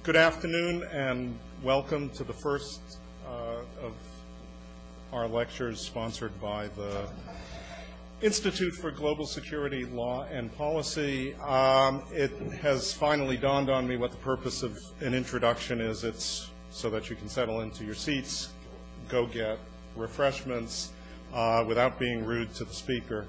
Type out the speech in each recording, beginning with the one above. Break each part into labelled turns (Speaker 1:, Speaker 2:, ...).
Speaker 1: Good afternoon and welcome to the first of our lectures sponsored by the Institute for Global Security, Law and Policy. It has finally dawned on me what the purpose of an introduction is. It's so that you can settle into your seats, go get refreshments without being rude to the speaker,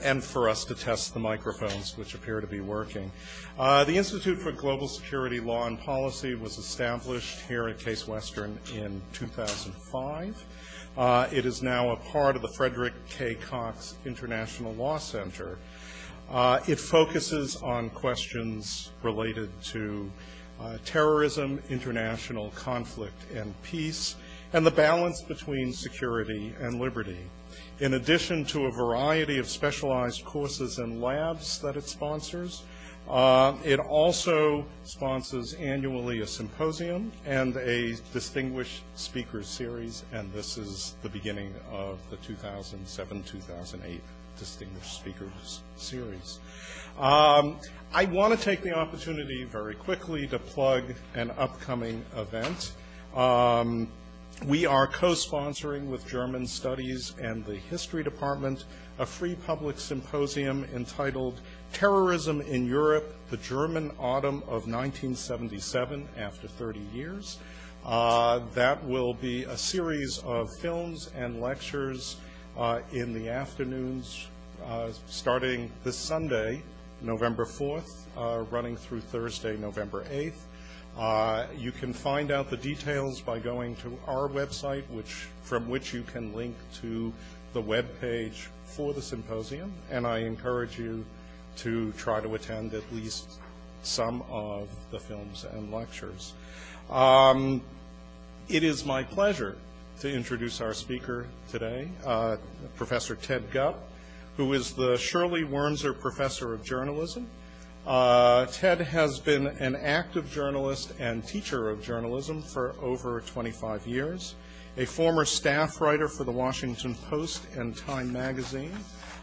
Speaker 1: and for us to test the microphones, which appear to be working. The Institute for Global Security, Law and Policy was established here at Case Western in 2005. It is now a part of the Frederick K. Cox International Law Center. It focuses on questions related to terrorism, international conflict and peace, and the balance between security and liberty. In addition to a variety of specialized courses and labs that it sponsors, it also sponsors annually a symposium and a distinguished speakers series, and this is the beginning of the 2007-2008 Distinguished Speakers Series. I want to take the opportunity very quickly to plug an upcoming event. We are co-sponsoring with German Studies and the History Department a free public symposium entitled Terrorism in Europe, the German Autumn of 1977 After 30 Years. That will be a series of films and lectures in the afternoons starting this Sunday, November 4th, running through Thursday, November 8th. You can find out the details by going to our website, from which you can link to the web page for the symposium, and I encourage you to try to attend at least some of the films and lectures. It is my pleasure to introduce our speaker today, Professor Ted Gupp, who is the Shirley Wurmser Professor of Journalism. Ted has been an active journalist and teacher of journalism for over 25 years, a former staff writer for the Washington Post and Time magazine,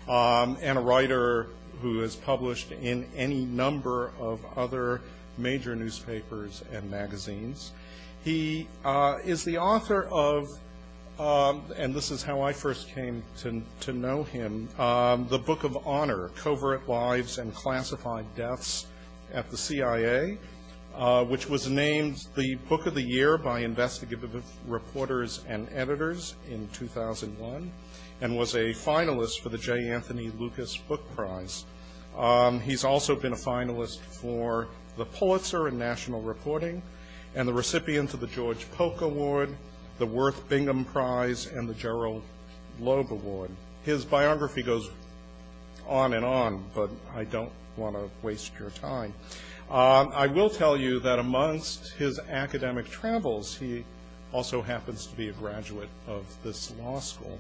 Speaker 1: and a writer who has published in any number of other major newspapers and magazines. He is the author of, and this is how I first came to know him, the Book of Honor, Covert Lives and Classified Deaths at the CIA, which was named the Book of the Year by investigative reporters and editors in 2001, and was a finalist for the J. Anthony Lucas Book Prize. He's also been a finalist for the Pulitzer in National Reporting, and the recipient of the George Polk Award, the Worth Bingham Prize, and the Gerald Loeb Award. His biography goes on and on, but I don't want to waste your time. I will tell you that amongst his academic travels, he also happens to be a graduate of this law school.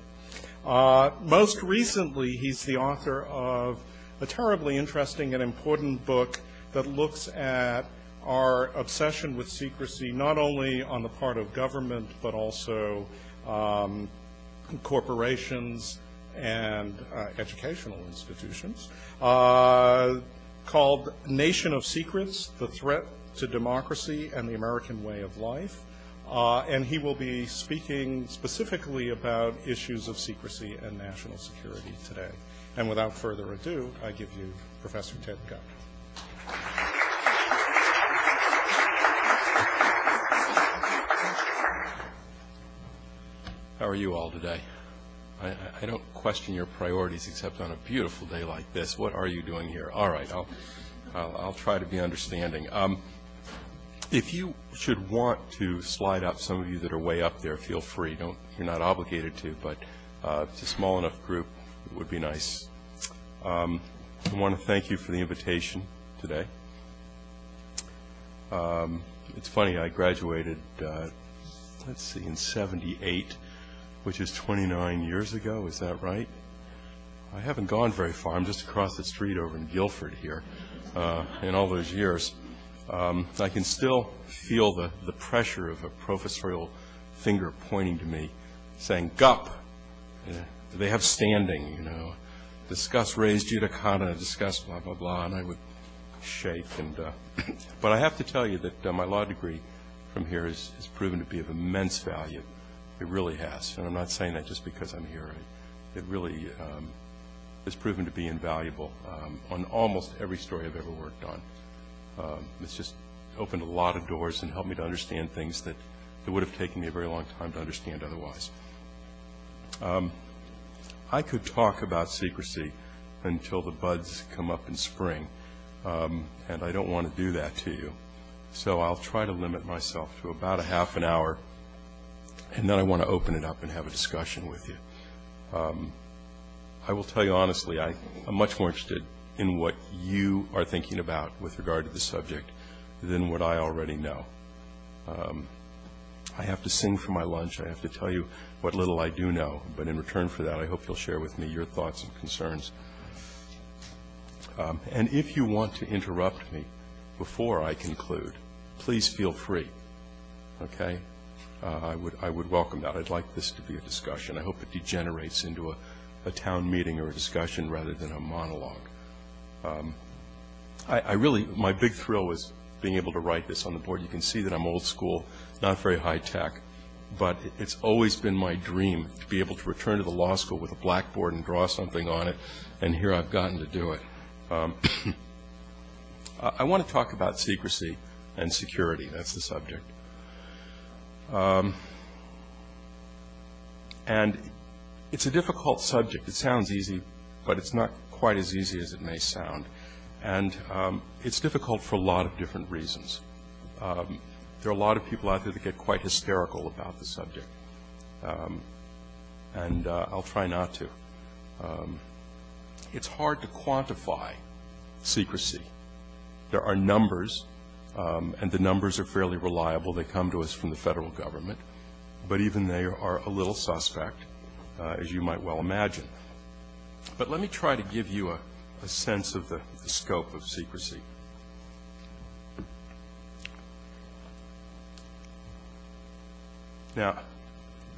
Speaker 1: Most recently, he's the author of a terribly interesting and important book that looks at our obsession with secrecy, not only on the part of government, but also corporations and educational institutions, called Nation of Secrets, The Threat to Democracy and the American Way of Life. And he will be speaking specifically about issues of secrecy and national security today. And without further ado, I give you Professor Ted Gupp.
Speaker 2: How are you all today? I don't question your priorities except on a beautiful day like this. What are you doing here? All right, I'll try to be understanding. If you should want to slide up, some of you that are way up there, feel free. You're not obligated to, but it's a small enough group. It would be nice. I want to thank you for the invitation today. It's funny, I graduated, let's see, in '78. Which is 29 years ago, is that right? I haven't gone very far. I'm just across the street over in Guilford here. In all those years, I can still feel the pressure of a professorial finger pointing to me, saying, Gupp, they have standing, discuss res judicata, discuss blah, blah, blah, and I would shake. But I have to tell you that my law degree from here has proven to be of immense value. It really has. And I'm not saying that just because I'm here. It really has proven to be invaluable on almost every story I've ever worked on. It's just opened a lot of doors and helped me to understand things that would have taken me a very long time to understand otherwise. I could talk about secrecy until the buds come up in spring, and I don't want to do that to you. So I'll try to limit myself to about a half an hour, and then I want to open it up and have a discussion with you. I will tell you honestly, I'm much more interested in what you are thinking about with regard to the subject than what I already know. I have to sing for my lunch. I have to tell you what little I do know, but in return for that, I hope you'll share with me your thoughts and concerns. And if you want to interrupt me before I conclude, please feel free, okay? I would welcome that. I'd like this to be a discussion. I hope it degenerates into a town meeting or a discussion rather than a monologue. My big thrill was being able to write this on the board. You can see that I'm old school, not very high tech, but it's always been my dream to be able to return to the law school with a blackboard and draw something on it, and here I've gotten to do it. I want to talk about secrecy and security. That's the subject. And it's a difficult subject. It sounds easy, but it's not quite as easy as it may sound. And it's difficult for a lot of different reasons. There are a lot of people out there that get quite hysterical about the subject. And I'll try not to. It's hard to quantify secrecy. There are numbers, and the numbers are fairly reliable. They come to us from the federal government. But even they are a little suspect, as you might well imagine. But let me try to give you a sense of the scope of secrecy. Now,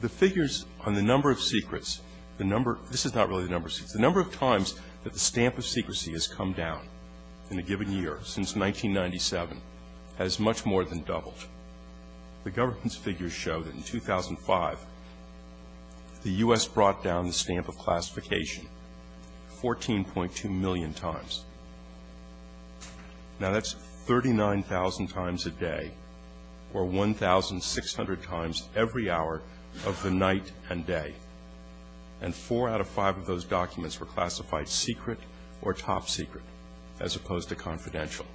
Speaker 2: the figures on the number of secrets, this is not really the number of secrets, the number of times that the stamp of secrecy has come down in a given year since 1997 has much more than doubled. The government's figures show that in 2005, the U.S. brought down the stamp of classification 14.2 million times. Now that's 39,000 times a day, or 1,600 times every hour of the night and day. And 4 out of 5 of those documents were classified secret or top secret, as opposed to confidential.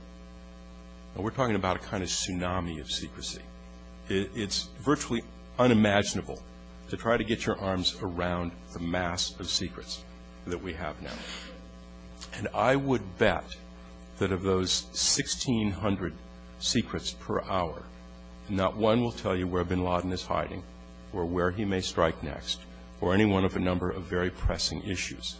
Speaker 2: Now we're talking about a kind of tsunami of secrecy. It's virtually unimaginable to try to get your arms around the mass of secrets that we have now. And I would bet that of those 1,600 secrets per hour, not one will tell you where bin Laden is hiding, or where he may strike next, or any one of a number of very pressing issues.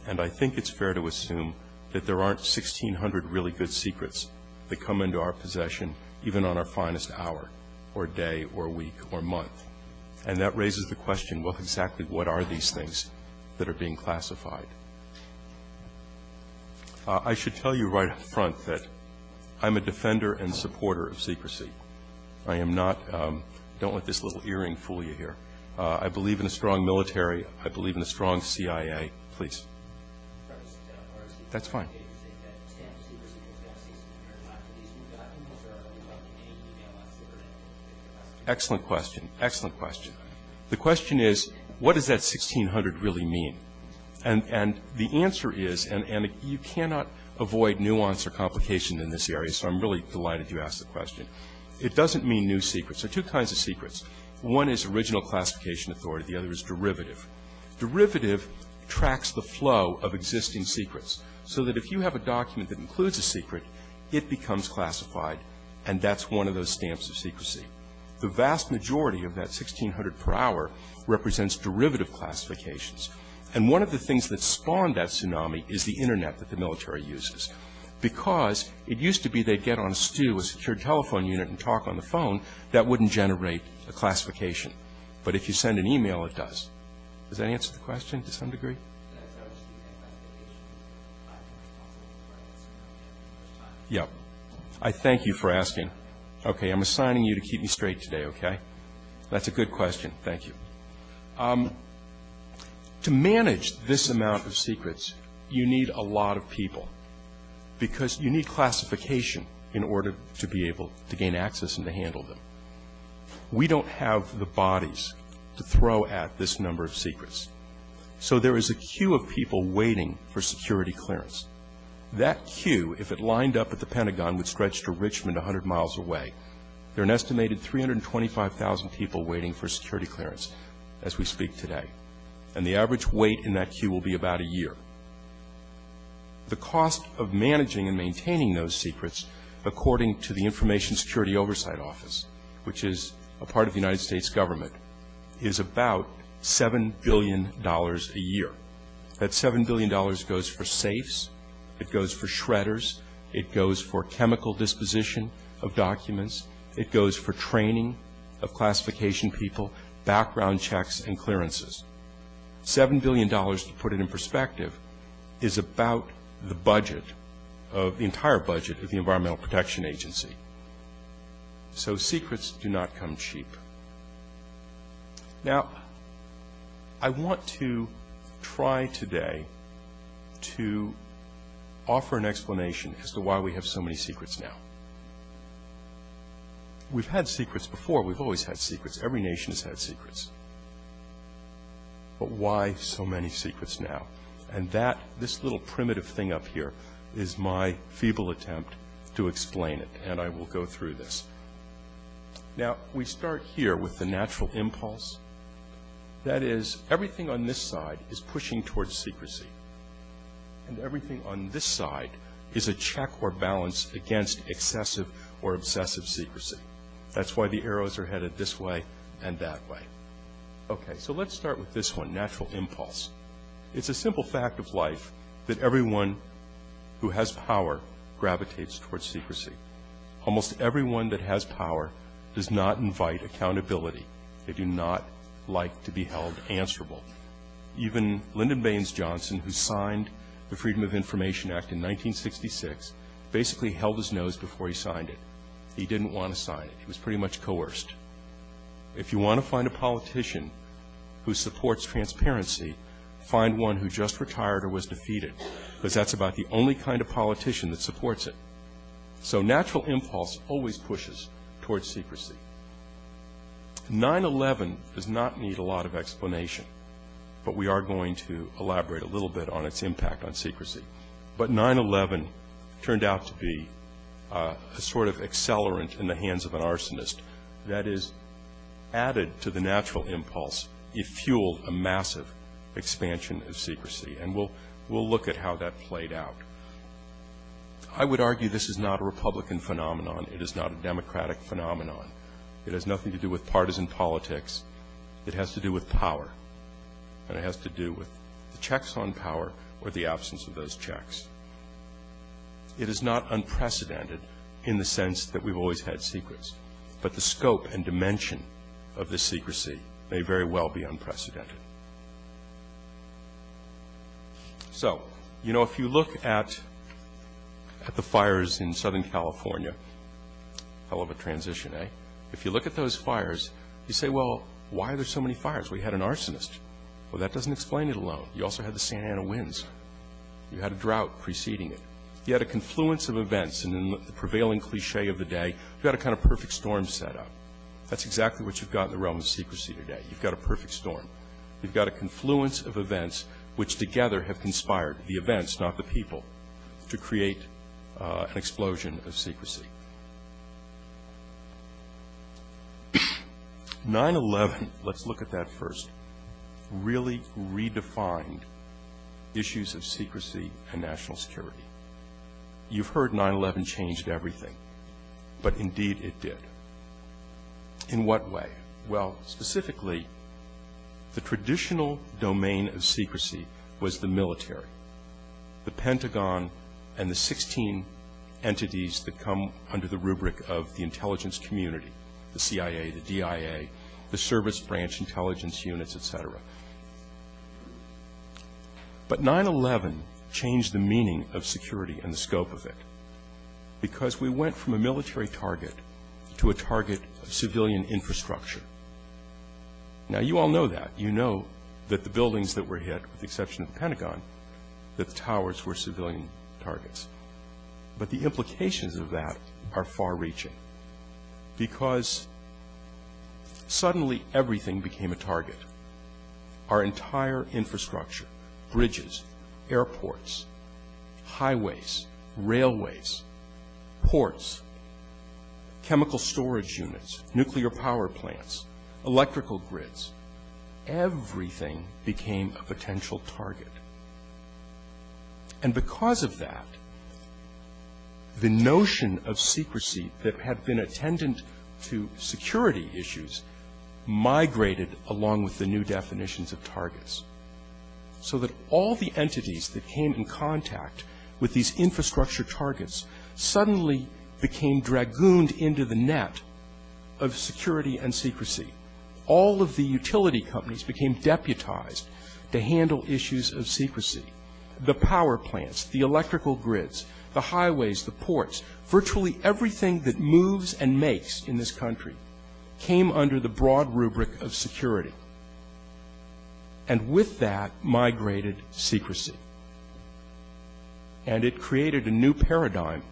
Speaker 2: And I think it's fair to assume that there aren't 1,600 really good secrets that come into our possession even on our finest hour, or day, or week, or month. And that raises the question, well, exactly what are these things that are being classified? I should tell you right up front that I'm a defender and supporter of secrecy. I am not, don't let this little earring fool you here. I believe in a strong military. I believe in a strong CIA. Please. That's fine. Excellent question. Excellent question. The question is, what does that 1,600 really mean? And the answer is, and you cannot avoid nuance or complication in this area, so I'm really delighted you asked the question. It doesn't mean new secrets. There are 2 kinds of secrets. One is original classification authority. The other is derivative. Derivative tracks the flow of existing secrets, so that if you have a document that includes a secret, it becomes classified, and that's one of those stamps of secrecy. The vast majority of that 1,600 per hour represents derivative classifications. And one of the things that spawned that tsunami is the Internet that the military uses. Because it used to be they'd get on a STU, a secured telephone unit, and talk on the phone, that wouldn't generate a classification. But if you send an email, it does. Does that answer the question to some degree? Yep. I thank you for asking. Okay, I'm assigning you to keep me straight today, okay? That's a good question. Thank you. To manage this amount of secrets, you need a lot of people because you need classification in order to be able to gain access and to handle them. We don't have the bodies to throw at this number of secrets. So there is a queue of people waiting for security clearance. That queue, if it lined up at the Pentagon, would stretch to Richmond 100 miles away. There are an estimated 325,000 people waiting for security clearance as we speak today. And the average wait in that queue will be about a year. The cost of managing and maintaining those secrets, according to the Information Security Oversight Office, which is a part of the United States government, is about $7 billion a year. That $7 billion goes for safes, it goes for shredders, it goes for chemical disposition of documents, it goes for training of classification people, background checks, and clearances. $7 billion, to put it in perspective, is about the budget of the entire budget of the Environmental Protection Agency. So secrets do not come cheap. Now, I want to try today to offer an explanation as to why we have so many secrets now. We've had secrets before. We've always had secrets. Every nation has had secrets. But why so many secrets now? And this little primitive thing up here is my feeble attempt to explain it, and I will go through this. Now, we start here with the natural impulse. That is, everything on this side is pushing towards secrecy. And everything on this side is a check or balance against excessive or obsessive secrecy. That's why the arrows are headed this way and that way. Okay, so let's start with this one, natural impulse. It's a simple fact of life that everyone who has power gravitates towards secrecy. Almost everyone that has power does not invite accountability. They do not like to be held answerable. Even Lyndon Baines Johnson, who signed the Freedom of Information Act in 1966, basically held his nose before he signed it. He didn't want to sign it. He was pretty much coerced. If you want to find a politician who supports transparency, find one who just retired or was defeated, because that's about the only kind of politician that supports it. So natural impulse always pushes towards secrecy. 9/11 does not need a lot of explanation, but we are going to elaborate a little bit on its impact on secrecy. But 9/11 turned out to be a sort of accelerant in the hands of an arsonist. That is, added to the natural impulse, it fueled a massive expansion of secrecy, and we'll look at how that played out. I would argue this is not a Republican phenomenon. It is not a Democratic phenomenon. It has nothing to do with partisan politics. It has to do with power, and it has to do with the checks on power or the absence of those checks. It is not unprecedented in the sense that we've always had secrets, but the scope and dimension of this secrecy may very well be unprecedented. So, you know, if you look at the fires in Southern California, hell of a transition, eh? If you look at those fires, you say, well, why are there so many fires? We had an arsonist. Well, that doesn't explain it alone. You also had the Santa Ana winds. You had a drought preceding it. You had a confluence of events, and in the prevailing cliche of the day, you had a kind of perfect storm set up. That's exactly what you've got in the realm of secrecy today. You've got a perfect storm. You've got a confluence of events which together have conspired, the events, not the people, to create an explosion of secrecy. 9/11, let's look at that first, really redefined issues of secrecy and national security. You've heard 9/11 changed everything, but indeed it did. In what way? Well, specifically, the traditional domain of secrecy was the military, the Pentagon, and the 16 entities that come under the rubric of the intelligence community, the CIA, the DIA, the service branch intelligence units, etc. But 9/11 changed the meaning of security and the scope of it. because we went from a military target to a target of civilian infrastructure. Now, you all know that. You know that the buildings that were hit, with the exception of the Pentagon, that the towers were civilian targets. But the implications of that are far-reaching, because suddenly everything became a target. Our entire infrastructure, bridges, airports, highways, railways, ports, chemical storage units, nuclear power plants, electrical grids, everything became a potential target. And because of that, the notion of secrecy that had been attendant to security issues migrated along with the new definitions of targets, so that all the entities that came in contact with these infrastructure targets suddenly became dragooned into the net of security and secrecy. All of the utility companies became deputized to handle issues of secrecy. The power plants, the electrical grids, the highways, the ports, virtually everything that moves and makes in this country came under the broad rubric of security. And with that migrated secrecy. And it created a new paradigm.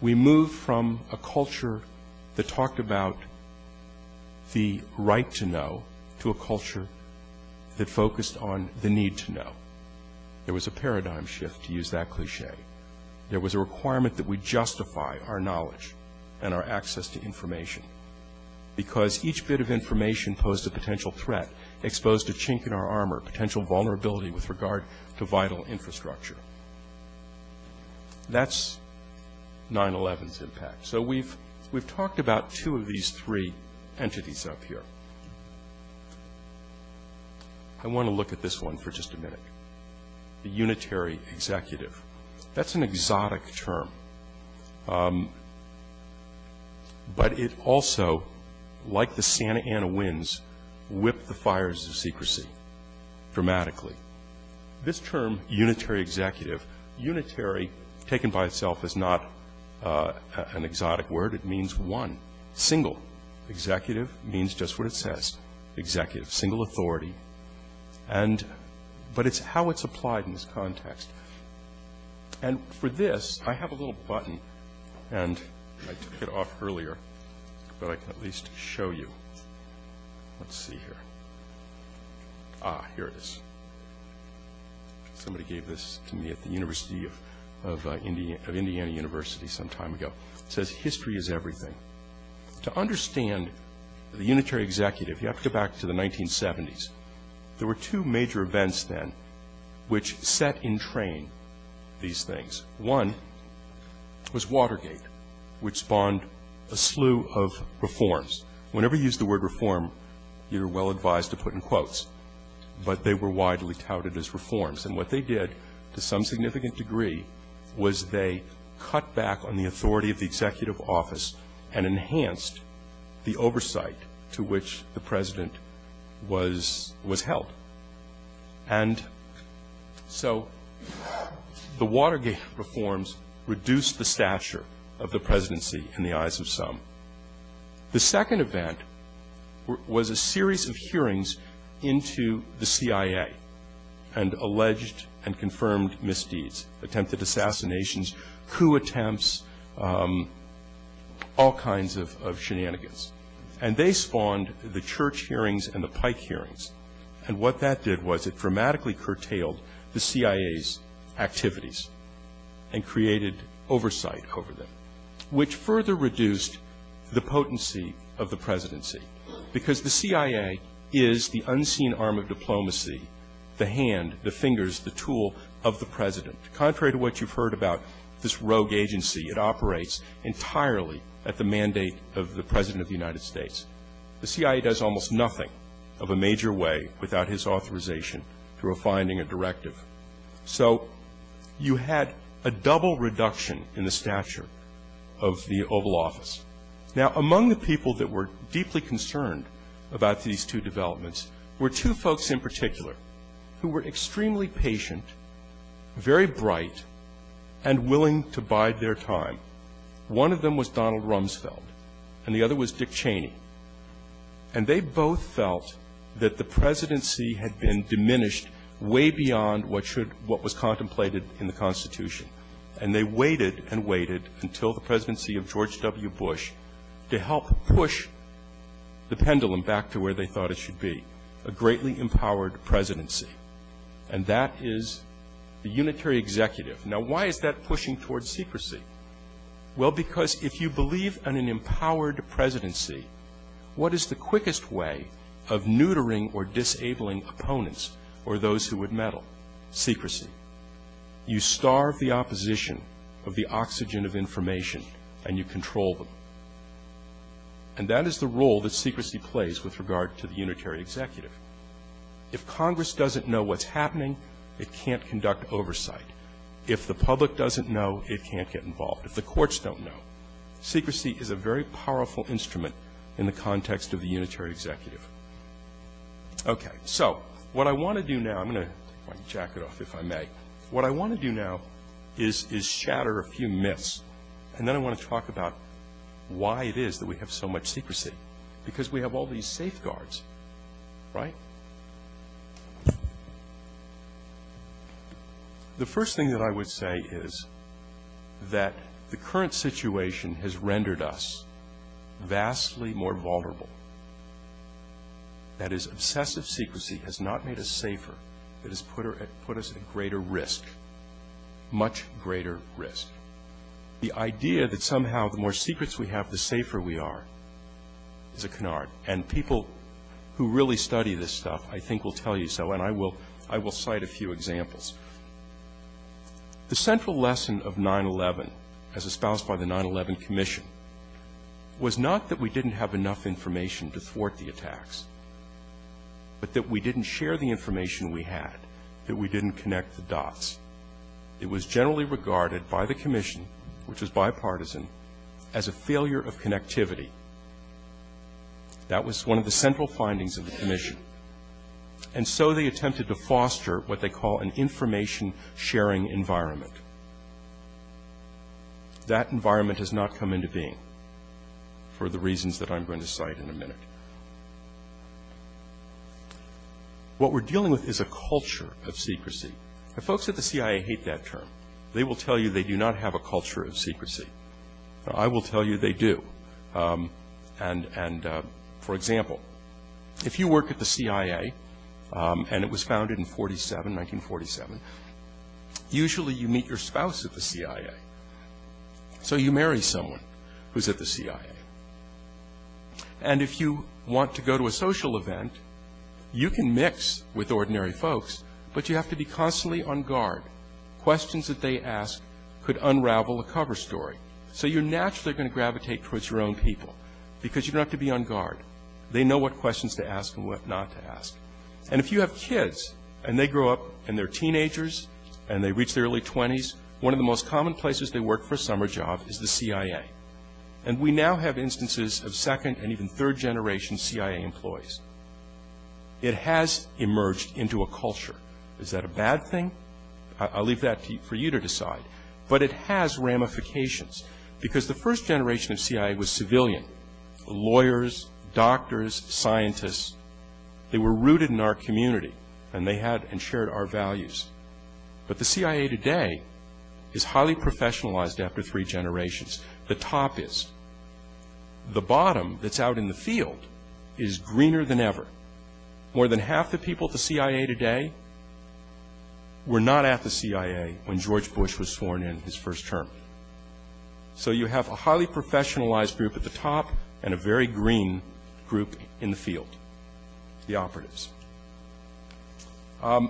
Speaker 2: We moved from a culture that talked about the right to know to a culture that focused on the need to know. There was a paradigm shift, to use that cliche. There was a requirement that we justify our knowledge and our access to information, because each bit of information posed a potential threat, exposed a chink in our armor, potential vulnerability with regard to vital infrastructure. That's 9/11's impact. So we've talked about two of these three entities up here. I want to look at this one for just a minute. The unitary executive. That's an exotic term. But it also, like the Santa Ana winds, whipped the fires of secrecy dramatically. This term, unitary executive, unitary, taken by itself, is not an exotic word. It means one, single. Executive means just what it says, executive, single authority. But it's how it's applied in this context. And for this, I have a little button, and I took it off earlier, but I can at least show you. Let's see here. Here it is. Somebody gave this to me at the University of Indiana University some time ago. It says, history is everything. To understand the unitary executive, you have to go back to the 1970s. There were two major events then which set in train these things. One was Watergate, which spawned a slew of reforms. Whenever you use the word reform, you're well advised to put in quotes, but they were widely touted as reforms. And what they did, to some significant degree, was they cut back on the authority of the executive office and enhanced the oversight to which the president was held. And so the Watergate reforms reduced the stature of the presidency in the eyes of some. The second event was a series of hearings into the CIA and alleged and confirmed misdeeds, attempted assassinations, coup attempts, all kinds of shenanigans. And they spawned the Church hearings and the Pike hearings. And what that did was it dramatically curtailed the CIA's activities and created oversight over them, which further reduced the potency of the presidency, because the CIA is the unseen arm of diplomacy, the hand, the fingers, the tool of the president. Contrary to what you've heard about this rogue agency, it operates entirely at the mandate of the President of the United States. The CIA does almost nothing of a major way without his authorization through a finding, a directive. So you had a double reduction in the stature of the Oval Office. Now, among the people that were deeply concerned about these two developments were two folks in particular who were extremely patient, very bright, and willing to bide their time One of them was Donald Rumsfeld, and the other was Dick Cheney. And they both felt that the presidency had been diminished way beyond what was contemplated in the Constitution. And they waited and waited until the presidency of George W. Bush to help push the pendulum back to where they thought it should be, a greatly empowered presidency. And that is the unitary executive. Now, why is that pushing towards secrecy? Well, because if you believe in an empowered presidency, what is the quickest way of neutering or disabling opponents or those who would meddle? Secrecy. You starve the opposition of the oxygen of information, and you control them. And that is the role that secrecy plays with regard to the unitary executive. If Congress doesn't know what's happening, it can't conduct oversight. If the public doesn't know, it can't get involved. If the courts don't know. Secrecy is a very powerful instrument in the context of the unitary executive. Okay, so what I want to do now, I'm going to take my jacket off if I may. What I want to do now is shatter a few myths, and then I want to talk about why it is that we have so much secrecy. Because we have all these safeguards, right? The first thing that I would say is that the current situation has rendered us vastly more vulnerable. That is, obsessive secrecy has not made us safer. It has put us at greater risk, much greater risk. The idea that somehow the more secrets we have, the safer we are, is a canard. And people who really study this stuff, I think, will tell you so, and I will cite a few examples. The central lesson of 9/11, as espoused by the 9/11 Commission, was not that we didn't have enough information to thwart the attacks, but that we didn't share the information we had, that we didn't connect the dots. It was generally regarded by the Commission, which was bipartisan, as a failure of connectivity. That was one of the central findings of the Commission. And so they attempted to foster what they call an information sharing environment. That environment has not come into being for the reasons that I'm going to cite in a minute. What we're dealing with is a culture of secrecy. The folks at the CIA hate that term. They will tell you they do not have a culture of secrecy. I will tell you they do. For example, if you work at the CIA, and it was founded in 1947, usually you meet your spouse at the CIA. So you marry someone who's at the CIA. And if you want to go to a social event, you can mix with ordinary folks, but you have to be constantly on guard. Questions that they ask could unravel a cover story. So you're naturally going to gravitate towards your own people because you don't have to be on guard. They know what questions to ask and what not to ask. And if you have kids and they grow up and they're teenagers and they reach their early 20s, one of the most common places they work for a summer job is the CIA. And we now have instances of second and even third generation CIA employees. It has emerged into a culture. Is that a bad thing? I'll leave that for you to decide. But it has ramifications because the first generation of CIA was civilian. Lawyers, doctors, scientists. They were rooted in our community, and they had and shared our values. But the CIA today is highly professionalized after 3 generations. The top is. The bottom that's out in the field is greener than ever. More than half the people at the CIA today were not at the CIA when George Bush was sworn in his first term. So you have a highly professionalized group at the top and a very green group in the field, the operatives. I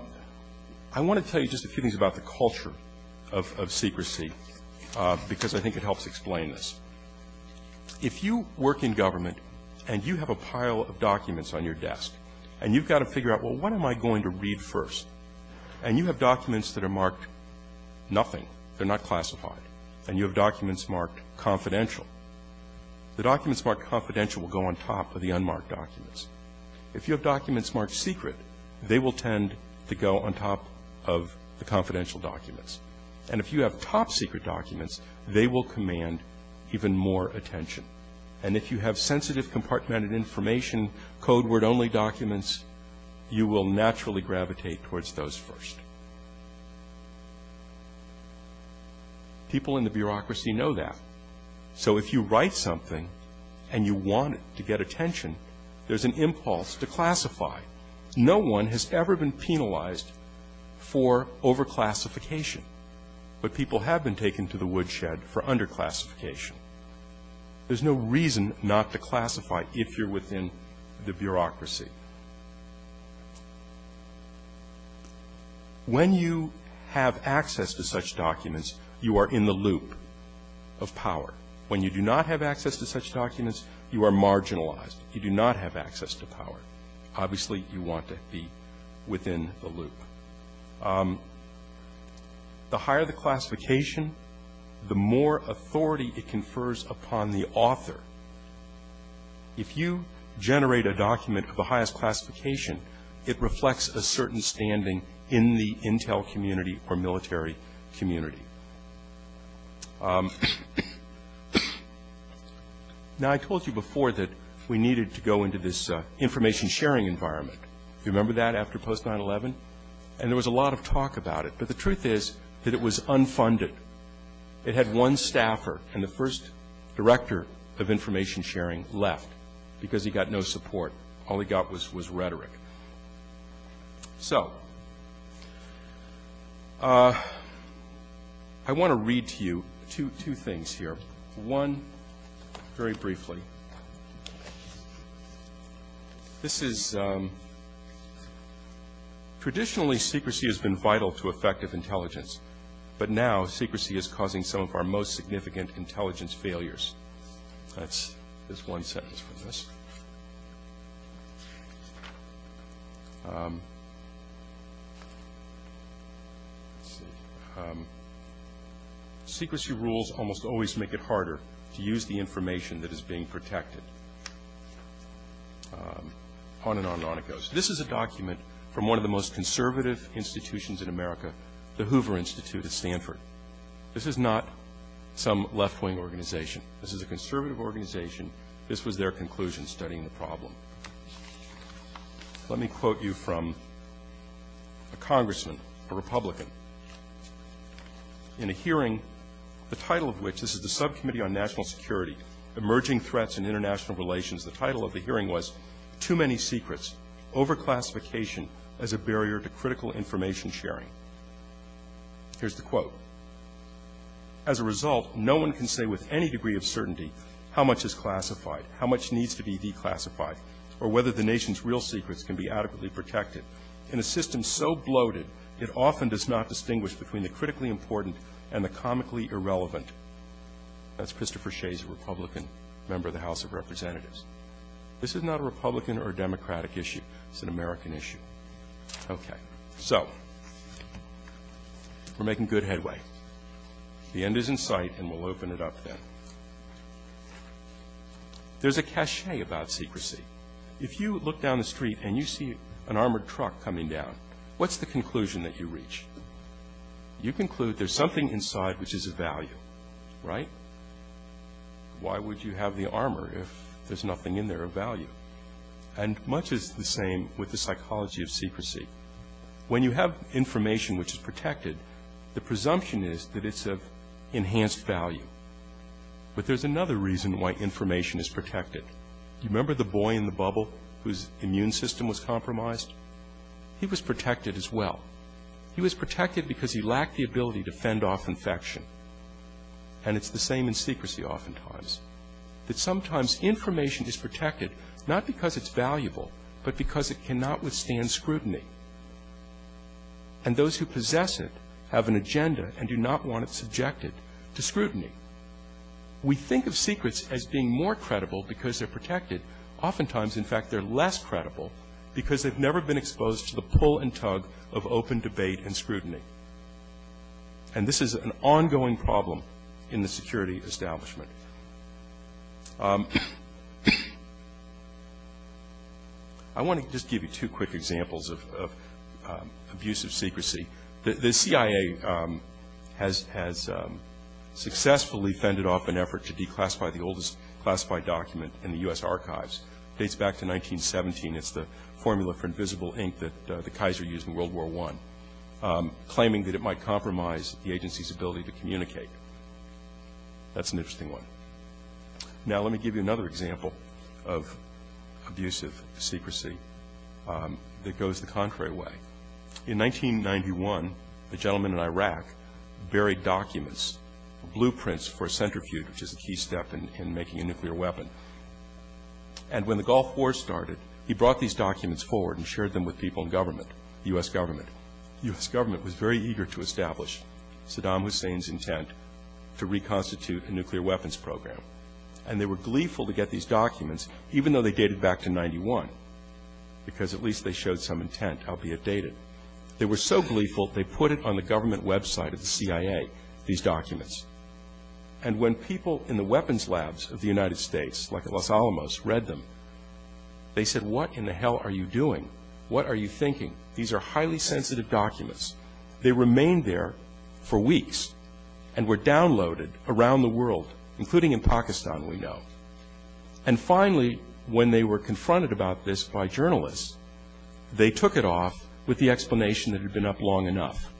Speaker 2: want to tell you just a few things about the culture of secrecy because I think it helps explain this. If you work in government and you have a pile of documents on your desk and you've got to figure out, well, what am I going to read first? And you have documents that are marked nothing. They're not classified. And you have documents marked confidential. The documents marked confidential will go on top of the unmarked documents. If you have documents marked secret, they will tend to go on top of the confidential documents. And if you have top secret documents, they will command even more attention. And if you have sensitive compartmented information, code word only documents, you will naturally gravitate towards those first. People in the bureaucracy know that. So if you write something and you want it to get attention, there's an impulse to classify. No one has ever been penalized for overclassification, but people have been taken to the woodshed for underclassification. There's no reason not to classify if you're within the bureaucracy. When you have access to such documents, you are in the loop of power. When you do not have access to such documents, you are marginalized. You do not have access to power. Obviously, you want to be within the loop. The higher the classification, the more authority it confers upon the author. If you generate a document of the highest classification, it reflects a certain standing in the intel community or military community. Now, I told you before that we needed to go into this information sharing environment. You remember that after post 9/11? And there was a lot of talk about it. But the truth is that it was unfunded. It had one staffer, and the first director of information sharing left because he got no support. All he got was rhetoric. So, I want to read to you two things here. One, very briefly. This is, traditionally, secrecy has been vital to effective intelligence, but now secrecy is causing some of our most significant intelligence failures. That's this one sentence from this. Let's see. Secrecy rules almost always make it harder to use the information that is being protected. On and on and on it goes. This is a document from one of the most conservative institutions in America, the Hoover Institute at Stanford. This is not some left-wing organization. This is a conservative organization. This was their conclusion studying the problem. Let me quote you from a congressman, a Republican, in a hearing, the title of which, this is the Subcommittee on National Security, Emerging Threats in International Relations. The title of the hearing was, Too Many Secrets, Overclassification as a Barrier to Critical Information Sharing. Here's the quote. As a result, no one can say with any degree of certainty how much is classified, how much needs to be declassified, or whether the nation's real secrets can be adequately protected. In a system so bloated, it often does not distinguish between the critically important and the comically irrelevant. That's Christopher Shays, a Republican member of the House of Representatives. This is not a Republican or a Democratic issue. It's an American issue. Okay. So, we're making good headway. The end is in sight, and we'll open it up then. There's a cachet about secrecy. If you look down the street and you see an armored truck coming down, what's the conclusion that you reach? You conclude there's something inside which is of value, right? Why would you have the armor if there's nothing in there of value? And much is the same with the psychology of secrecy. When you have information which is protected, the presumption is that it's of enhanced value. But there's another reason why information is protected. You remember the boy in the bubble whose immune system was compromised? He was protected as well. He was protected because he lacked the ability to fend off infection. And it's the same in secrecy oftentimes. That sometimes information is protected not because it's valuable, but because it cannot withstand scrutiny. And those who possess it have an agenda and do not want it subjected to scrutiny. We think of secrets as being more credible because they're protected. Oftentimes, in fact, they're less credible because they've never been exposed to the pull and tug of open debate and scrutiny. And this is an ongoing problem in the security establishment. I want to just give you two quick examples of abuse of secrecy. The CIA has successfully fended off an effort to declassify the oldest classified document in the U.S. archives. It dates back to 1917. It's the formula for invisible ink that the Kaiser used in World War I, claiming that it might compromise the agency's ability to communicate. That's an interesting one. Now, let me give you another example of abusive secrecy that goes the contrary way. In 1991, a gentleman in Iraq buried documents, blueprints for a centrifuge, which is a key step in making a nuclear weapon. And when the Gulf War started, he brought these documents forward and shared them with people in government, the U.S. government. The U.S. government was very eager to establish Saddam Hussein's intent to reconstitute a nuclear weapons program. And they were gleeful to get these documents, even though they dated back to 91, because at least they showed some intent, albeit dated. They were so gleeful, they put it on the government website of the CIA, these documents. And when people in the weapons labs of the United States, like at Los Alamos, read them, they said, "What in the hell are you doing? What are you thinking? These are highly sensitive documents." They remained there for weeks and were downloaded around the world, including in Pakistan, we know. And finally, when they were confronted about this by journalists, they took it off with the explanation that it had been up long enough.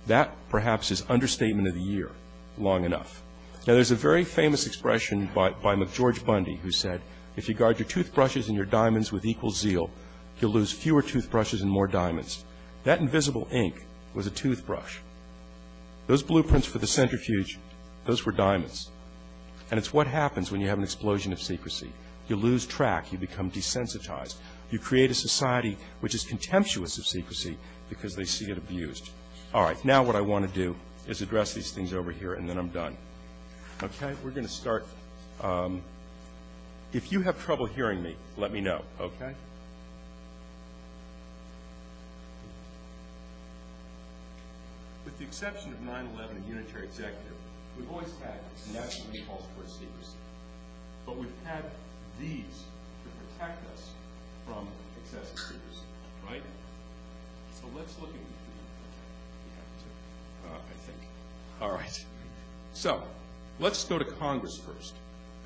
Speaker 2: That, perhaps, is understatement of the year, long enough. Now, there's a very famous expression by McGeorge Bundy who said, "If you guard your toothbrushes and your diamonds with equal zeal, you'll lose fewer toothbrushes and more diamonds." That invisible ink was a toothbrush. Those blueprints for the centrifuge, those were diamonds. And it's what happens when you have an explosion of secrecy. You lose track. You become desensitized. You create a society which is contemptuous of secrecy because they see it abused. All right, now what I want to do is address these things over here, and then I'm done. Okay, we're going to start. If you have trouble hearing me, let me know, okay? With the exception of 9/11 and unitary executive, we've always had national impulse towards secrecy. But we've had these to protect us from excessive secrecy, right? So let's look at I think. All right. So let's go to Congress first.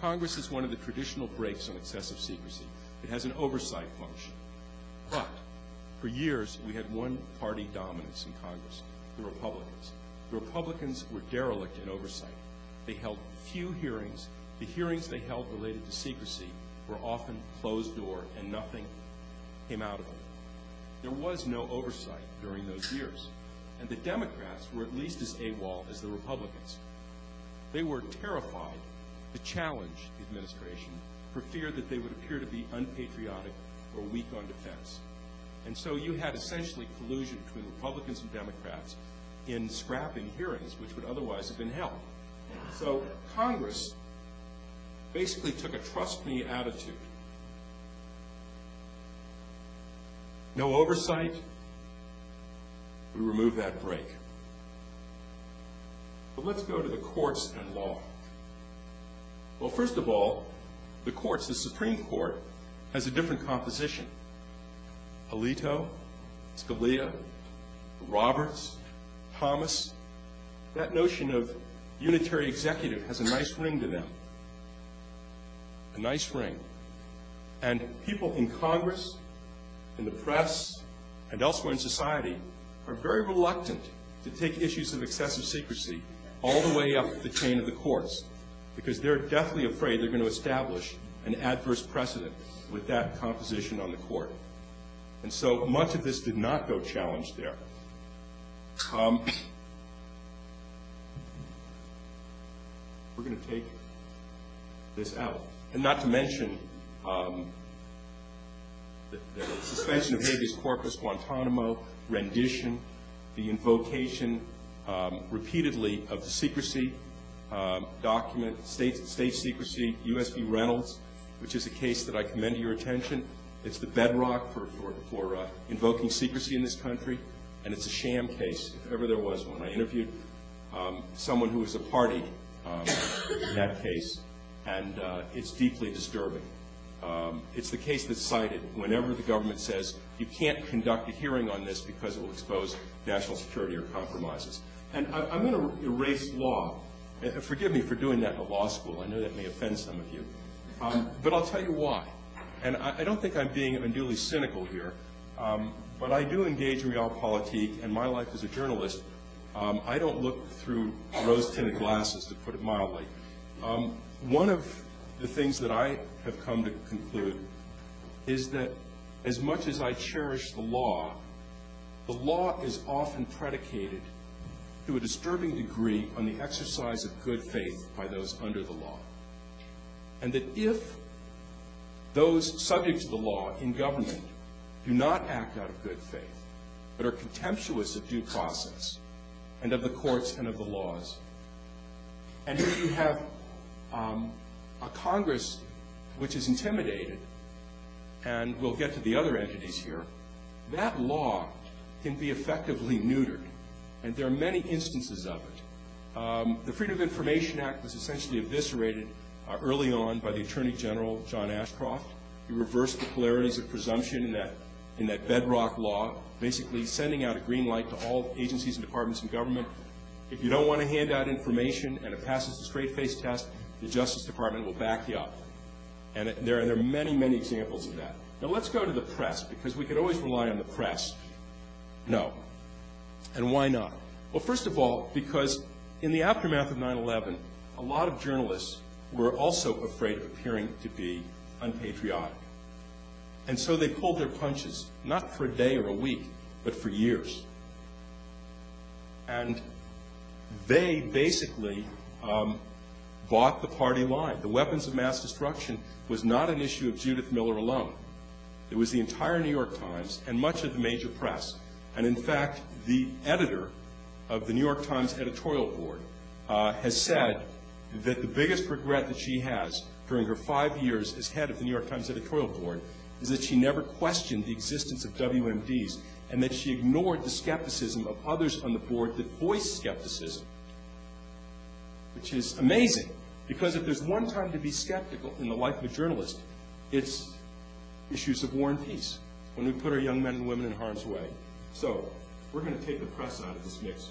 Speaker 2: Congress is one of the traditional brakes on excessive secrecy. It has an oversight function. But for years, we had one-party dominance in Congress, the Republicans. The Republicans were derelict in oversight. They held few hearings. The hearings they held related to secrecy were often closed door, and nothing came out of them. There was no oversight during those years. And the Democrats were at least as AWOL as the Republicans. They were terrified to challenge the administration for fear that they would appear to be unpatriotic or weak on defense. And so you had essentially collusion between Republicans and Democrats in scrapping hearings which would otherwise have been held. So Congress basically took a trust-me attitude. No oversight. We remove that brake. But let's go to the courts and law. Well, first of all, the courts, the Supreme Court, has a different composition. Alito, Scalia, Roberts, Thomas, that notion of unitary executive has a nice ring to them. A nice ring. And people in Congress, in the press, and elsewhere in society are very reluctant to take issues of excessive secrecy all the way up the chain of the courts, because they're deathly afraid they're going to establish an adverse precedent with that composition on the court. And so much of this did not go challenged there. We're going to take this out. And not to mention the suspension of habeas corpus, Guantanamo, rendition, the invocation repeatedly of the secrecy document, state secrecy, U.S. v. Reynolds, which is a case that I commend to your attention. It's the bedrock for invoking secrecy in this country, and it's a sham case, if ever there was one. I interviewed someone who was a party in that case, and it's deeply disturbing. It's the case that's cited whenever the government says you can't conduct a hearing on this because it will expose national security or compromises. And I'm going to erase law Forgive me for doing that in law school. I know that may offend some of you. But I'll tell you why. And I don't think I'm being unduly cynical here, but I do engage in realpolitik, and my life as a journalist, I don't look through rose-tinted glasses, to put it mildly. One of the things that I have come to conclude is that as much as I cherish the law is often predicated to a disturbing degree on the exercise of good faith by those under the law. And that if those subject to the law in government do not act out of good faith, but are contemptuous of due process and of the courts and of the laws, and if you have a Congress which is intimidated, and we'll get to the other entities here, that law can be effectively neutered. And there are many instances of it. The Freedom of Information Act was essentially eviscerated early on by the Attorney General, John Ashcroft. He reversed the polarities of presumption in that bedrock law, basically sending out a green light to all agencies and departments in government. If you don't want to hand out information and it passes the straight-face test, the Justice Department will back you up. And there are many, many examples of that. Now let's go to the press, because we could always rely on the press. No. And why not? Well, first of all, because in the aftermath of 9/11, a lot of journalists were also afraid of appearing to be unpatriotic. And so they pulled their punches, not for a day or a week, but for years. And they basically bought the party line. The weapons of mass destruction was not an issue of Judith Miller alone. It was the entire New York Times and much of the major press. And in fact, the editor of the New York Times editorial board has said that the biggest regret that she has during her 5 years as head of the New York Times editorial board is that she never questioned the existence of WMDs and that she ignored the skepticism of others on the board that voiced skepticism, which is amazing, because if there's one time to be skeptical in the life of a journalist, it's issues of war and peace, when we put our young men and women in harm's way. So we're going to take the press out of this mix.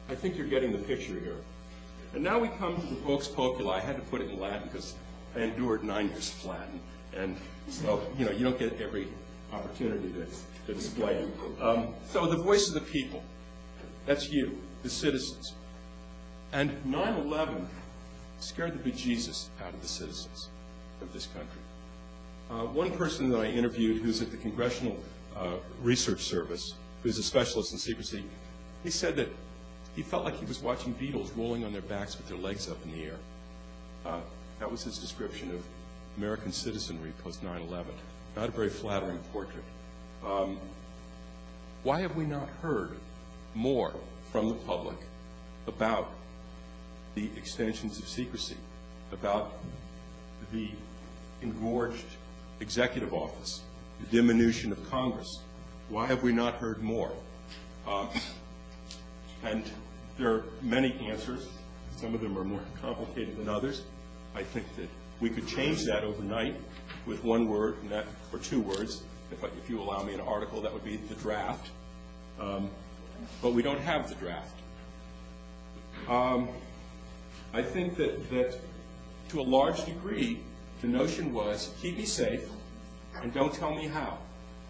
Speaker 2: I think you're getting the picture here. And now we come to the vox populi. I had to put it in Latin because I endured 9 years of Latin. And so, you don't get every opportunity to display it. So the voice of the people, that's you, the citizens. And 9/11 scared the bejesus out of the citizens of this country. One person that I interviewed who's at the Congressional Research Service, who's a specialist in secrecy, he said that he felt like he was watching beetles rolling on their backs with their legs up in the air. That was his description of American citizenry post 9/11. Not a very flattering portrait. Why have we not heard more from the public about the extensions of secrecy, about the engorged executive office, the diminution of Congress? Why have we not heard more? And there are many answers. Some of them are more complicated than others. I think that we could change that overnight with one word, or 2 words. If you allow me an article, that would be the draft. But we don't have the draft. I think that to a large degree, the notion was, keep me safe and don't tell me how.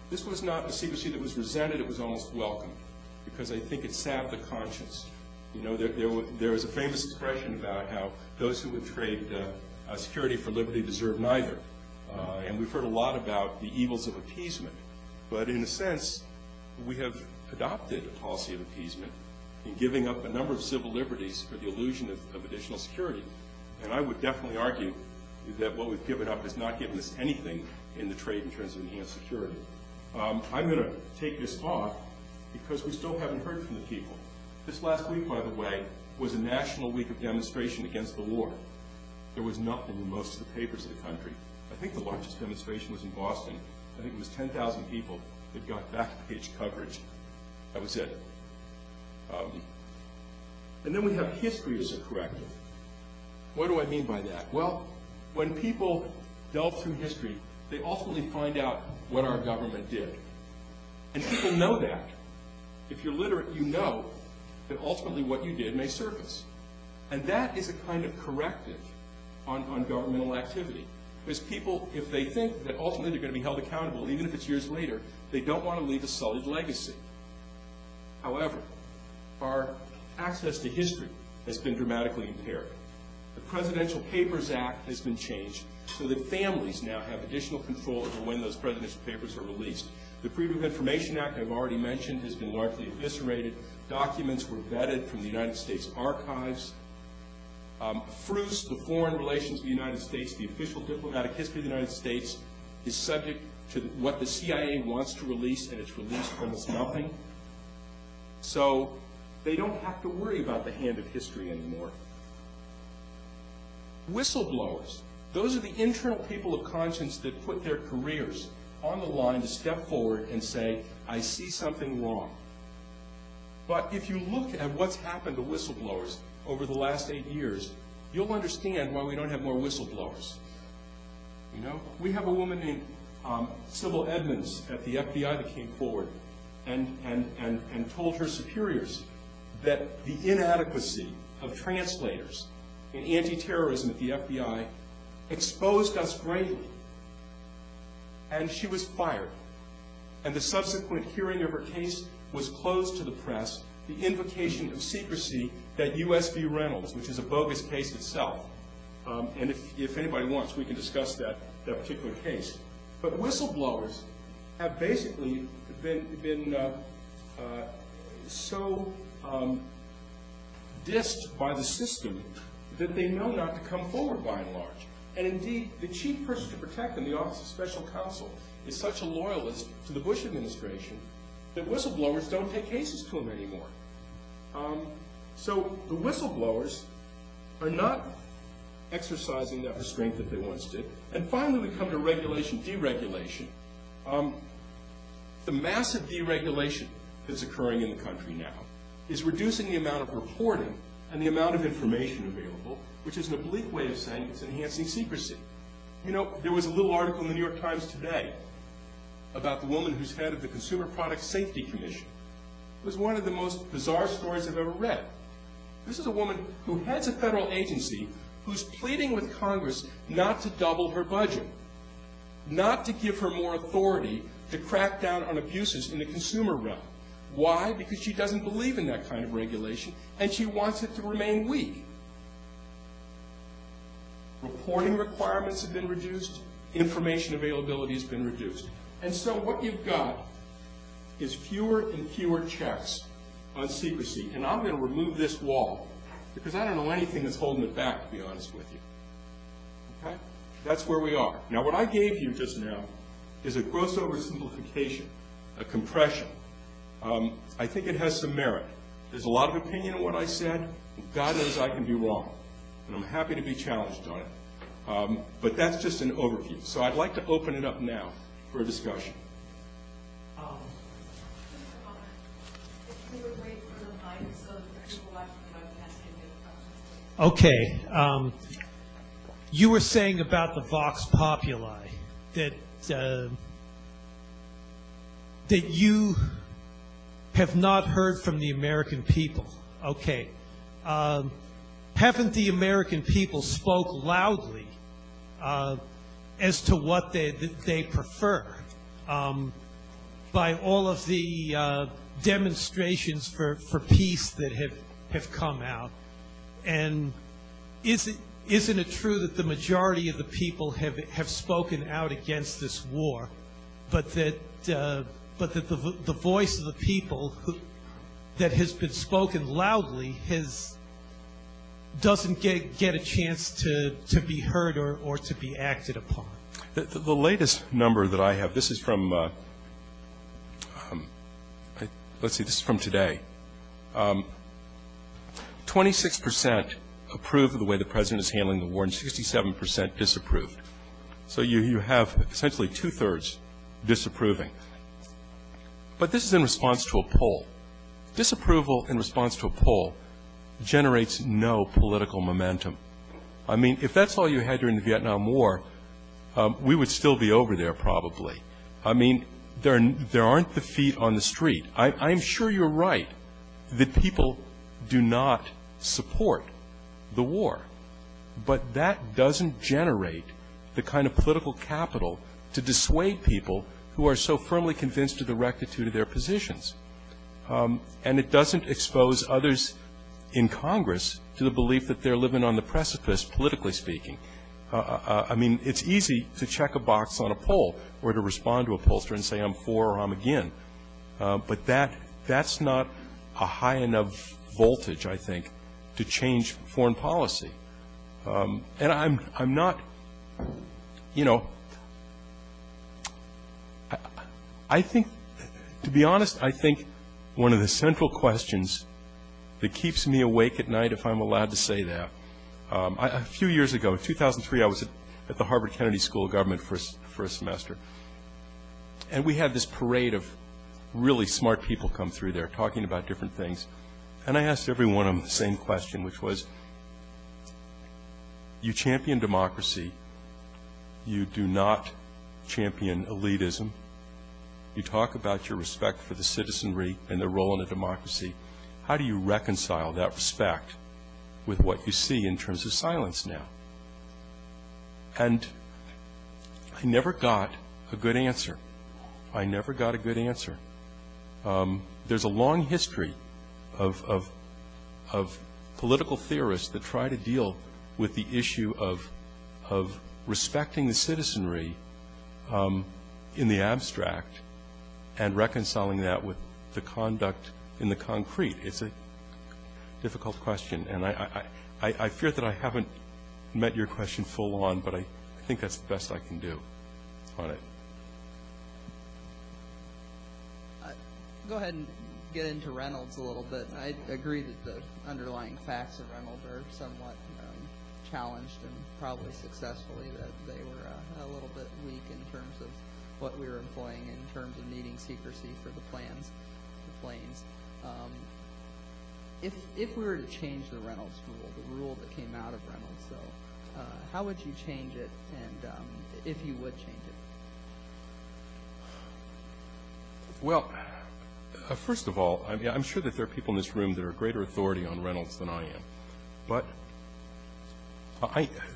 Speaker 2: This was not a secrecy that was resented, it was almost welcomed, because I think it salved the conscience. There was a famous expression about how those who would trade security for liberty deserve neither. And we've heard a lot about the evils of appeasement. But in a sense, we have adopted a policy of appeasement in giving up a number of civil liberties for the illusion of additional security. And I would definitely argue that what we've given up has not given us anything in the trade in terms of enhanced security. I'm going to take this off because we still haven't heard from the people. This last week, by the way, was a national week of demonstration against the war. There was nothing in most of the papers of the country. I think the largest demonstration was in Boston. I think it was 10,000 people that got back-page coverage. That was it. And then we have history as a corrective. What do I mean by that? Well, when people delve through history, they ultimately find out what our government did. And people know that. If you're literate, you know that ultimately what you did may surface. And that is a kind of corrective on governmental activity. Because people, if they think that ultimately they're going to be held accountable, even if it's years later, they don't want to leave a sullied legacy. However, our access to history has been dramatically impaired. The Presidential Papers Act has been changed so that families now have additional control over when those presidential papers are released. The Freedom of Information Act, I've already mentioned, has been largely eviscerated. Documents were vetted from the United States archives. FRUS, the Foreign Relations of the United States, the official diplomatic history of the United States, is subject to what the CIA wants to release, and it's released almost nothing. So they don't have to worry about the hand of history anymore. Whistleblowers, those are the internal people of conscience that put their careers on the line to step forward and say, I see something wrong. But if you look at what's happened to whistleblowers over the last 8 years, you'll understand why we don't have more whistleblowers. You know, we have a woman named Sybil Edmonds at the FBI that came forward and told her superiors that the inadequacy of translators in anti-terrorism at the FBI exposed us greatly. And she was fired. And the subsequent hearing of her case was closed to the press, the invocation of secrecy that U.S. v. Reynolds, which is a bogus case itself. And if anybody wants, we can discuss that particular case. But whistleblowers have basically been so dissed by the system that they know not to come forward by and large. And indeed, the chief person to protect them, the Office of Special Counsel, is such a loyalist to the Bush administration that whistleblowers don't take cases to him anymore. So the whistleblowers are not exercising that restraint that they once did. And finally, we come to regulation, deregulation. The massive deregulation that's occurring in the country now is reducing the amount of reporting and the amount of information available, which is an oblique way of saying it's enhancing secrecy. You know, there was a little article in the New York Times today about the woman who's head of the Consumer Product Safety Commission. It was one of the most bizarre stories I've ever read. This is a woman who heads a federal agency who's pleading with Congress not to double her budget, not to give her more authority to crack down on abuses in the consumer realm. Why? Because she doesn't believe in that kind of regulation, and she wants it to remain weak. Reporting requirements have been reduced. Information availability has been reduced. And so what you've got is fewer and fewer checks on secrecy. And I'm going to remove this wall because I don't know anything that's holding it back, to be honest with you. Okay? That's where we are. Now, what I gave you just now is a gross oversimplification, a compression. I think it has some merit. There's a lot of opinion in what I said. God knows I can be wrong. And I'm happy to be challenged on it. But that's just an overview. So I'd like to open it up now for a discussion.
Speaker 3: Okay. You were saying about the Vox Populi that you have not heard from the American people. Okay. Haven't the American people spoke loudly as to what they prefer by all of the demonstrations for peace that have come out? And isn't it true that the majority of the people have spoken out against this war, but that the voice of the people that has been spoken loudly doesn't get a chance to be heard or to be acted upon?
Speaker 2: The latest number that I have, this is from, let's see, this is from today. 26% approve of the way the president is handling the war, and 67% disapproved. So you have essentially two-thirds disapproving. But this is in response to a poll. Disapproval in response to a poll generates no political momentum. I mean, if that's all you had during the Vietnam War, we would still be over there probably. I mean, there aren't the feet on the street. I'm sure you're right that people do not support the war. But that doesn't generate the kind of political capital to dissuade people who are so firmly convinced of the rectitude of their positions. And it doesn't expose others in Congress to the belief that they're living on the precipice, politically speaking. I mean, it's easy to check a box on a poll or to respond to a pollster and say I'm for or I'm against. But that's not a high enough voltage, I think, to change foreign policy. And I'm not, you know, I think, to be honest, I think one of the central questions that keeps me awake at night, if I'm allowed to say that, a few years ago, in 2003, I was at the Harvard Kennedy School of Government for a semester. And we had this parade of really smart people come through there talking about different things. And I asked every one of them the same question, which was, you champion democracy, you do not champion elitism, you talk about your respect for the citizenry and their role in a democracy. How do you reconcile that respect with what you see in terms of silence now? And I never got a good answer. I never got a good answer. There's a long history of political theorists that try to deal with the issue of respecting the citizenry in the abstract and reconciling that with the conduct in the concrete. It's a difficult question, and I fear that I haven't met your question full on, but I think that's the best I can do on it.
Speaker 4: Go ahead and get into Reynolds a little bit. I agree that the underlying facts of Reynolds are somewhat challenged, and probably successfully, that they were a little bit weak in terms of what we were employing in terms of needing secrecy for the planes. If we were to change the Reynolds rule, the rule that came out of Reynolds, though, how would you change it, and if you would change it?
Speaker 2: Well, first of all, I'm sure that there are people in this room that are greater authority on Reynolds than I am. But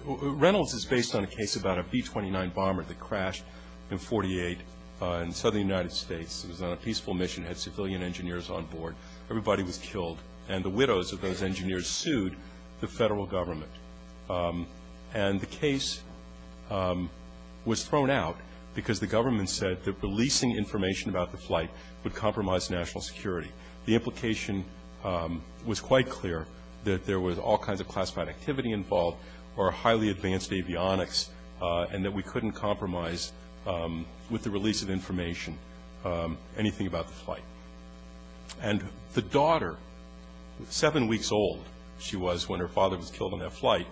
Speaker 2: Reynolds is based on a case about a B-29 bomber that crashed in '48 in southern United States. It was on a peaceful mission, had civilian engineers on board. Everybody was killed, and the widows of those engineers sued the federal government. And the case was thrown out because the government said that releasing information about the flight would compromise national security. The implication was quite clear that there was all kinds of classified activity involved or highly advanced avionics, and that we couldn't compromise with the release of information anything about the flight. And the daughter, 7 weeks old she was when her father was killed on that flight,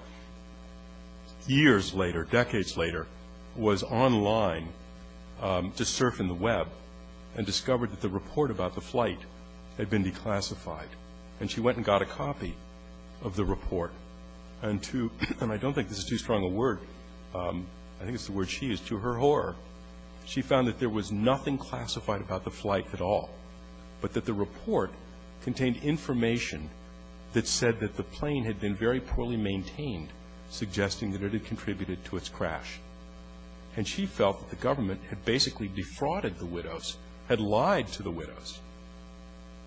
Speaker 2: years later, decades later, was online to surf in the web and discovered that the report about the flight had been declassified. And she went and got a copy of the report. And I don't think this is too strong a word, I think it's the word she used, to her horror, she found that there was nothing classified about the flight at all, but that the report contained information that said that the plane had been very poorly maintained, suggesting that it had contributed to its crash. And she felt that the government had basically defrauded the widows, had lied to the widows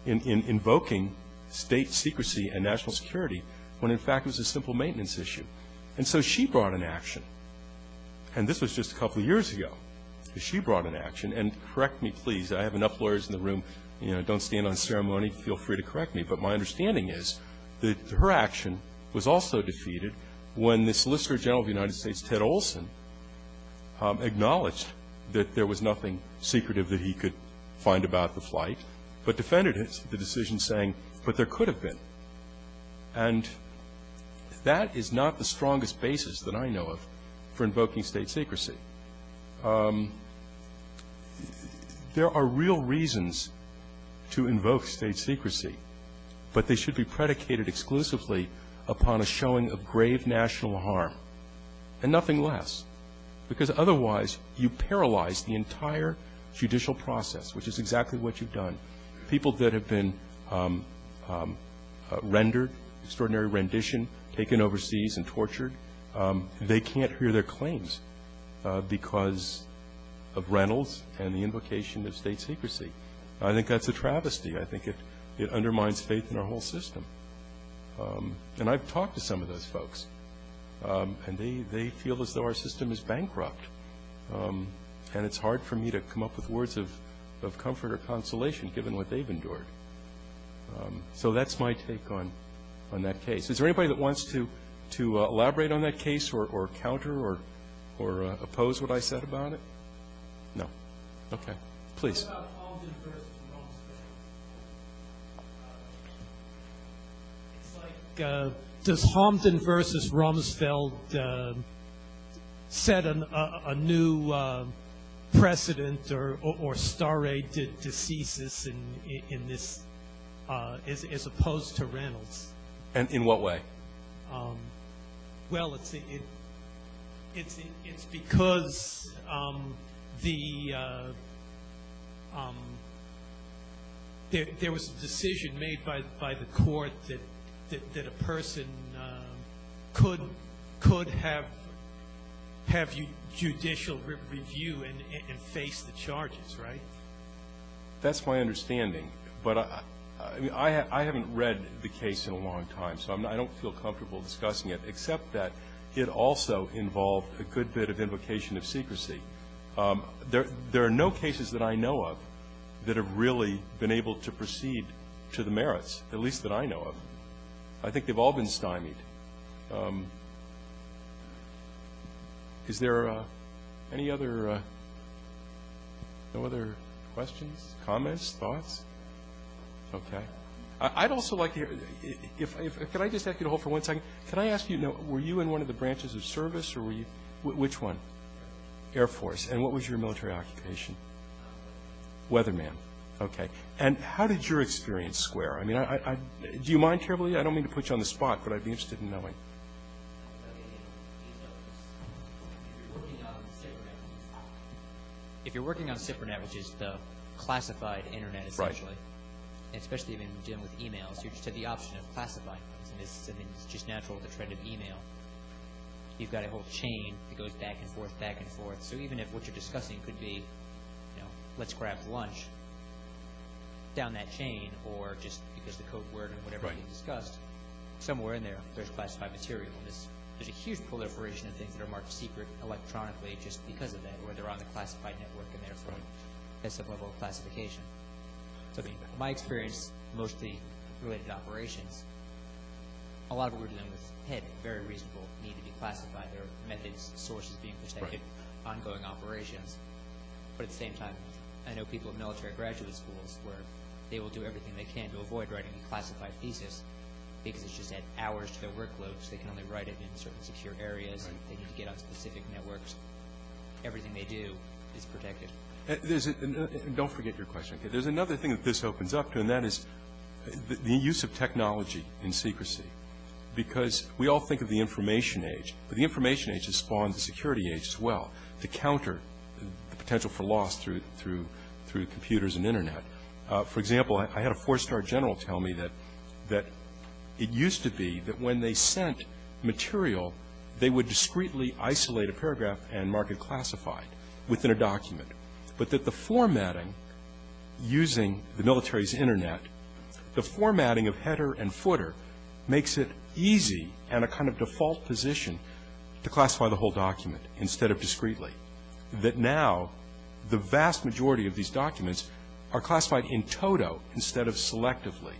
Speaker 2: in invoking state secrecy and national security, when in fact it was a simple maintenance issue. And so she brought an action. And this was just a couple of years ago. She brought an action, and correct me, please. I have enough lawyers in the room. You know, don't stand on ceremony. Feel free to correct me. But my understanding is that her action was also defeated when the Solicitor General of the United States, Ted Olson, acknowledged that there was nothing secretive that he could find about the flight, but defended the decision, saying, but there could have been. And that is not the strongest basis that I know of for invoking state secrecy. There are real reasons to invoke state secrecy, but they should be predicated exclusively upon a showing of grave national harm, and nothing less, because otherwise you paralyze the entire judicial process, which is exactly what you've done. People that have been rendered extraordinary rendition taken overseas and tortured, they can't hear their claims because of Reynolds and the invocation of state secrecy. I think that's a travesty. I think it undermines faith in our whole system. And I've talked to some of those folks, and they feel as though our system is bankrupt. And it's hard for me to come up with words of comfort or consolation given what they've endured. So that's my take on that case. Is there anybody that wants to elaborate on that case or counter or oppose what I said about it? No. Okay. Please.
Speaker 3: What about Hamden versus Rumsfeld? It's like, does Hamden versus Rumsfeld set a new precedent or stare decisis in this, as opposed to Reynolds?
Speaker 2: And in what way?
Speaker 3: Well, it's because there was a decision made by the court that a person could have judicial review and face the charges, right?
Speaker 2: That's my understanding, but I haven't read the case in a long time, so I don't feel comfortable discussing it, except that it also involved a good bit of invocation of secrecy. There are no cases that I know of that have really been able to proceed to the merits, at least that I know of. I think they've all been stymied. Is there any other, no other questions, comments, thoughts? Okay. I'd also like to hear, could I just ask you to hold for 1 second? Can I ask you, were you in one of the branches of service, or were you, which one? Air Force. And what was your military occupation? Weatherman. Okay. And how did your experience square? I mean, do you mind terribly? I don't mean to put you on the spot, but I'd be interested in knowing.
Speaker 5: If you're working on CIPRNet, which is the classified internet essentially,
Speaker 2: right,
Speaker 5: and especially when dealing with emails, you just have the option of classifying things, and it's just natural with the trend of email. You've got a whole chain that goes back and forth. So even if what you're discussing could be, let's grab lunch, down that chain, or just because the code word and whatever being discussed, somewhere in there's classified material. There's a huge proliferation of things that are marked secret electronically just because of that, or they're on the classified network and therefore has some level of classification. So, my experience, mostly related to operations, a lot of what we're dealing with had very reasonable need to be classified. There are methods, sources being protected, ongoing operations. But at the same time, I know people at military graduate schools where they will do everything they can to avoid writing a classified thesis because it's just add hours to their workload, so they can only write it in certain secure areas. They need to get on specific networks. Everything they do is protected.
Speaker 2: Don't forget your question. Okay. There's another thing that this opens up to, and that is the use of technology in secrecy. Because we all think of the information age, but the information age has spawned the security age as well, to counter the potential for loss through computers and internet. For example, I had a 4-star general tell me that it used to be that when they sent material, they would discreetly isolate a paragraph and mark it classified within a document, but that the formatting using the military's internet, the formatting of header and footer makes it easy and a kind of default position to classify the whole document instead of discreetly. That now the vast majority of these documents are classified in toto instead of selectively,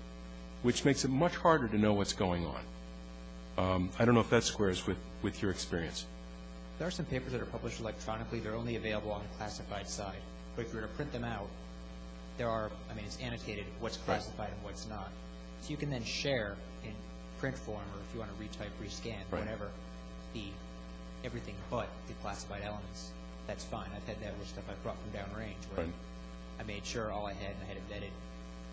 Speaker 2: which makes it much harder to know what's going on. I don't know if that squares with your experience.
Speaker 5: There are some papers that are published electronically. They're only available on the classified side. But if you were to print them out, it's annotated what's classified and what's not. So you can then share in print form, or if you want to retype, rescan, whatever, everything but the classified elements. That's fine. I've had that with stuff I brought from downrange where I made sure all I had, and I had embedded,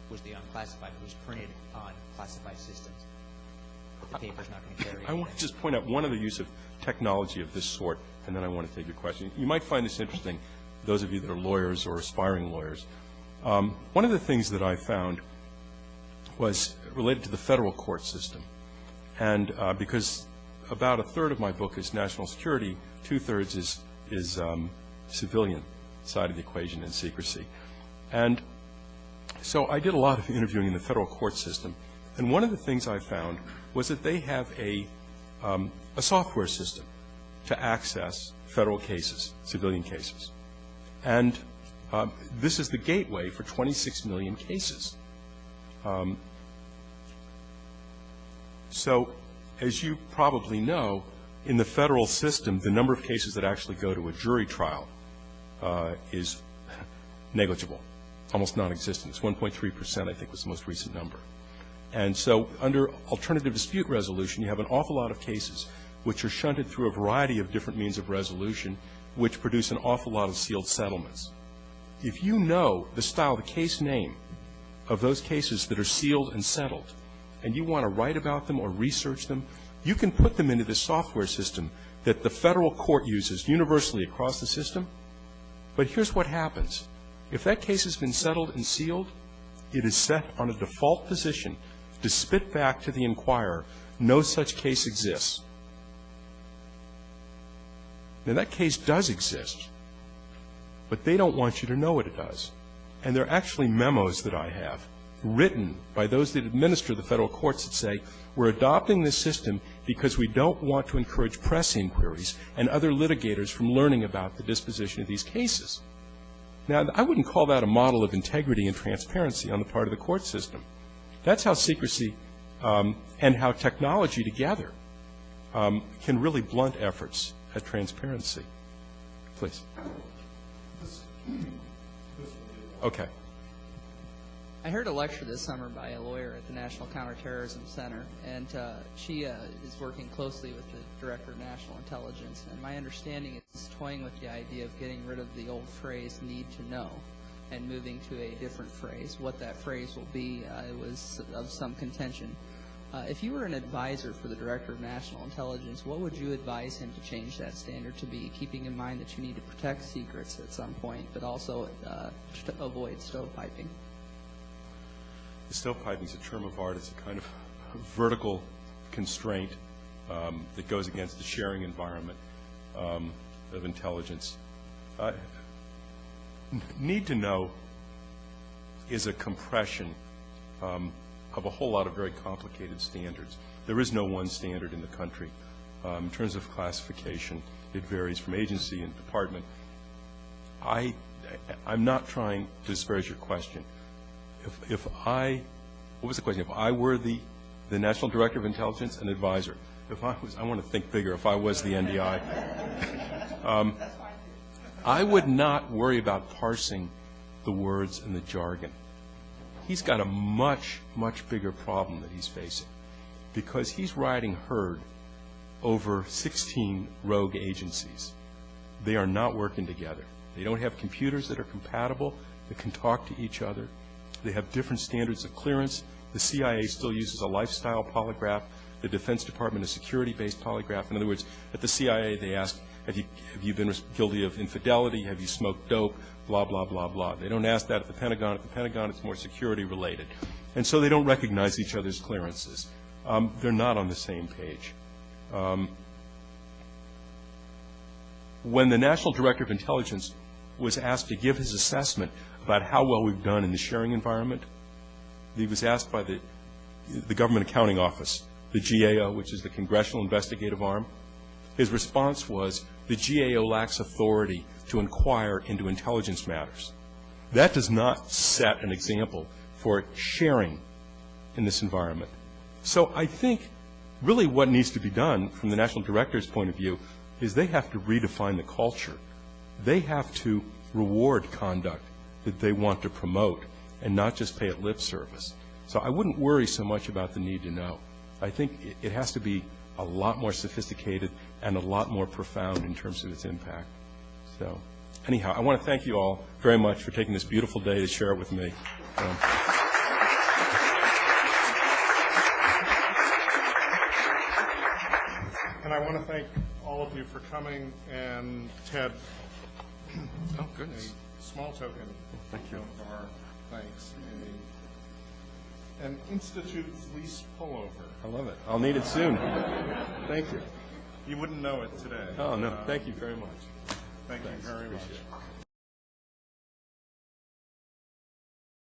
Speaker 5: was the unclassified. It was printed on classified systems. But the paper's not going to carry it.
Speaker 2: I want to just point out one other use of technology of this sort, and then I want to take your question. You might find this interesting, those of you that are lawyers or aspiring lawyers. One of the things that I found was related to the federal court system. And because about a third of my book is national security, 2/3 is civilian side of the equation in secrecy. And so I did a lot of interviewing in the federal court system, and one of the things I found was that they have a software system to access federal cases, civilian cases. And this is the gateway for 26 million cases. So as you probably know, in the federal system, the number of cases that actually go to a jury trial is negligible, almost non-existent. It's 1.3%, I think, was the most recent number. And so under alternative dispute resolution, you have an awful lot of cases which are shunted through a variety of different means of resolution, which produce an awful lot of sealed settlements. If you know the style, the case name of those cases that are sealed and settled, and you want to write about them or research them, you can put them into this software system that the federal court uses universally across the system. But here's what happens. If that case has been settled and sealed, it is set on a default position to spit back to the inquirer, no such case exists. Now, that case does exist, but they don't want you to know it does. And there are actually memos that I have written by those that administer the federal courts that say, we're adopting this system because we don't want to encourage press inquiries and other litigators from learning about the disposition of these cases. Now, I wouldn't call that a model of integrity and transparency on the part of the court system. That's how secrecy and how technology together can really blunt efforts at transparency. Please. Okay.
Speaker 4: I heard a lecture this summer by a lawyer at the National Counterterrorism Center, and she is working closely with the Director of National Intelligence, and my understanding is toying with the idea of getting rid of the old phrase, need to know, and moving to a different phrase. What that phrase will be was of some contention. If you were an advisor for the Director of National Intelligence, what would you advise him to change that standard to be, keeping in mind that you need to protect secrets at some point, but also to avoid stovepiping?
Speaker 2: Stovepiping is a term of art. It's a kind of vertical constraint that goes against the sharing environment of intelligence. Need to know is a compression of a whole lot of very complicated standards. There is no one standard in the country. In terms of classification, it varies from agency and department. I'm not trying to disparage your question. What was the question? If I were the National Director of Intelligence, an advisor, I want to think bigger, if I was the NDI, I would not worry about parsing the words and the jargon. He's got a much, much bigger problem that he's facing because he's riding herd over 16 rogue agencies. They are not working together. They don't have computers that are compatible, that can talk to each other. They have different standards of clearance. The CIA still uses a lifestyle polygraph. The Defense Department a security-based polygraph. In other words, at the CIA they ask, have you been guilty of infidelity? Have you smoked dope? Blah, blah, blah, blah. They don't ask that at the Pentagon. At the Pentagon it's more security-related. And so they don't recognize each other's clearances. They're not on the same page. When the National Director of Intelligence was asked to give his assessment about how well we've done in the sharing environment, he was asked by the Government Accounting Office, the GAO, which is the Congressional Investigative Arm. His response was, the GAO lacks authority to inquire into intelligence matters. That does not set an example for sharing in this environment. So I think really what needs to be done from the National Director's point of view is they have to redefine the culture. They have to reward conduct that they want to promote and not just pay it lip service. So I wouldn't worry so much about the need to know. I think it has to be a lot more sophisticated and a lot more profound in terms of its impact. So anyhow, I want to thank you all very much for taking this beautiful day to share it with me.
Speaker 1: And I want to thank all of you for coming, and Ted,
Speaker 2: Oh, goodness.
Speaker 1: a small token
Speaker 2: Thank you.
Speaker 1: of our thanks. an Institute fleece pullover.
Speaker 2: I love it. I'll need it soon. Thank you.
Speaker 1: You wouldn't know it today.
Speaker 2: Oh, no, thank you very much.
Speaker 1: Thank you very much.
Speaker 2: Appreciate it.